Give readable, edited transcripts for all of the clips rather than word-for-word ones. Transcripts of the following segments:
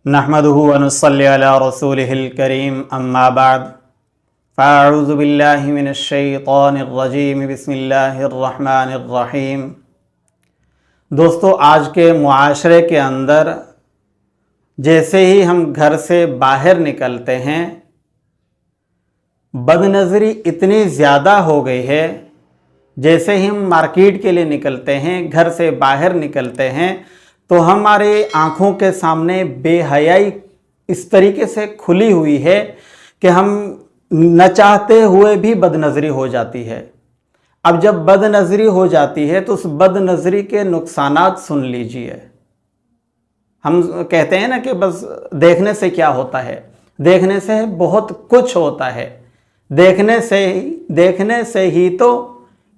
नहमदुहु व नुसल्ली अला रसूलिहिल करीम अम्मा बाद फ़अऊज़ु बिल्लाहि मिनश शैतानिर रजीम बिस्मिल्लाहिर रहमानिर रहीम। दोस्तों, आज के मुआशरे के अंदर जैसे ही हम घर से बाहर निकलते हैं, बदनज़री इतनी ज़्यादा हो गई है। जैसे ही हम मार्केट के लिए निकलते हैं, घर से बाहर निकलते हैं, तो हमारे आँखों के सामने बेहयाई इस तरीके से खुली हुई है कि हम न चाहते हुए भी बदनज़री हो जाती है। अब जब बदनज़री हो जाती है तो उस बदनज़री के नुकसानात सुन लीजिए। हम कहते हैं ना कि बस देखने से क्या होता है, देखने से बहुत कुछ होता है। देखने से ही तो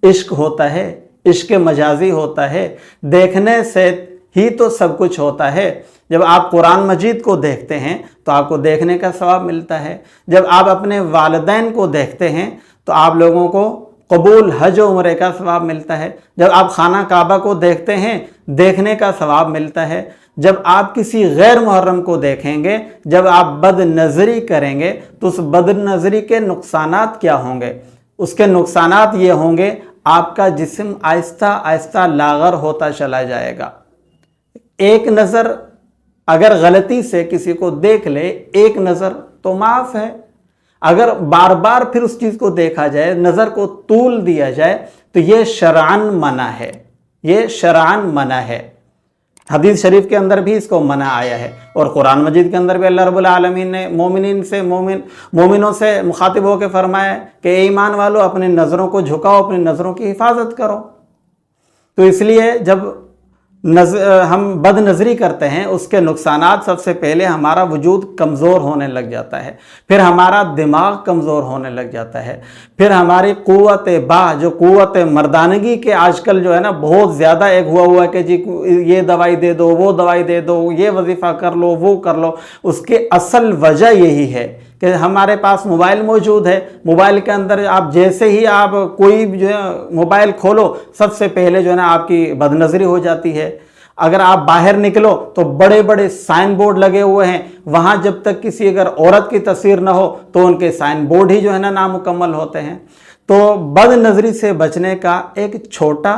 इश्क होता है, इश्क मजाजी होता है। देखने से ही तो सब कुछ होता है। जब आप कुरान मजीद को देखते हैं तो आपको देखने का सवाब मिलता है। जब आप अपने वालिदैन को देखते हैं तो आप लोगों को कबूल हज उम्रे का सवाब मिलता है। जब आप खाना काबा को देखते हैं, देखने का सवाब मिलता है। जब आप किसी गैर मुहर्रम को देखेंगे, जब आप बदनज़री करेंगे, तो उस बदनज़री के नुकसानात क्या होंगे? उसके नुकसानात ये होंगे, आपका जिस्म आहिस्ता आहिस्ता लाग़र होता चला जाएगा। एक नज़र अगर गलती से किसी को देख ले, एक नज़र तो माफ़ है। अगर बार बार फिर उस चीज़ को देखा जाए, नज़र को तूल दिया जाए, तो ये शरअन मना है, ये शरअन मना है। हदीस शरीफ के अंदर भी इसको मना आया है और कुरान मजीद के अंदर भी अल्लाह रब्बुल आलमीन ने मोमिनों से मुखातिब होकर फरमाया कि ईमान वालों, अपनी नज़रों को झुकाओ, अपनी नज़रों की हिफाजत करो। तो इसलिए जब हम बदनज़री करते हैं, उसके नुकसानात सबसे पहले हमारा वजूद कमज़ोर होने लग जाता है, फिर हमारा दिमाग कमज़ोर होने लग जाता है, फिर हमारी क़ुव्वत जो क़ुव्वत मर्दानगी के आजकल जो है ना बहुत ज़्यादा एक हुआ है कि जी ये दवाई दे दो, वो दवाई दे दो, ये वजीफ़ा कर लो, वो कर लो। उसकी असल वजह यही है कि हमारे पास मोबाइल मौजूद है। मोबाइल के अंदर आप जैसे ही आप कोई जो है मोबाइल खोलो, सबसे पहले जो है ना आपकी बदनज़री हो जाती है। अगर आप बाहर निकलो तो बड़े बड़े साइन बोर्ड लगे हुए हैं, वहाँ जब तक किसी अगर औरत की तस्वीर ना हो तो उनके साइन बोर्ड ही जो है ना नामुकम्मल होते हैं। तो बदनज़री से बचने का एक छोटा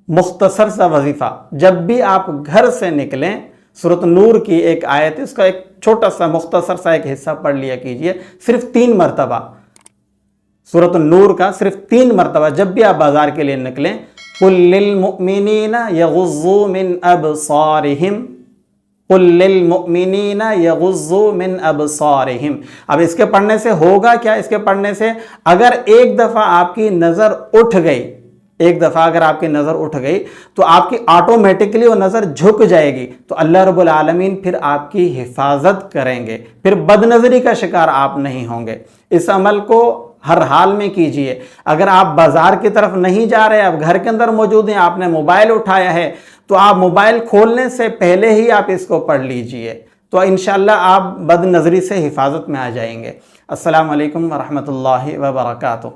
मुख्तसर सा वजीफ़ा, जब भी आप घर से निकलें, सूरत नूर की एक आयत है, उसका एक छोटा सा मुख्तसर सा एक हिस्सा पढ़ लिया कीजिए, सिर्फ 3 मरतबा। सूरत नूर का सिर्फ 3 मरतबा जब भी आप बाजार के लिए निकलें, कुल लिल मुमिनीना यगुज़्ज़ू मिन अबसारिहिम, कुल लिल मुमिनीना यगुज़्ज़ू मिन अबसारिहिम। अब इसके पढ़ने से होगा क्या? इसके पढ़ने से अगर एक दफ़ा आपकी नज़र उठ गई, एक दफ़ा अगर आपकी नज़र उठ गई तो आपकी ऑटोमेटिकली वो नज़र झुक जाएगी। तो अल्लाह रब्बुल आलमीन फिर आपकी हिफाजत करेंगे, फिर बदनज़री का शिकार आप नहीं होंगे। इस अमल को हर हाल में कीजिए। अगर आप बाज़ार की तरफ नहीं जा रहे, आप घर के अंदर मौजूद हैं, आपने मोबाइल उठाया है, तो आप मोबाइल खोलने से पहले ही आप इसको पढ़ लीजिए, तो इंशाअल्लाह आप बदनज़री से हिफाजत में आ जाएंगे। अस्सलामु अलैकुम व रहमतुल्लाहि व बरकातुहू।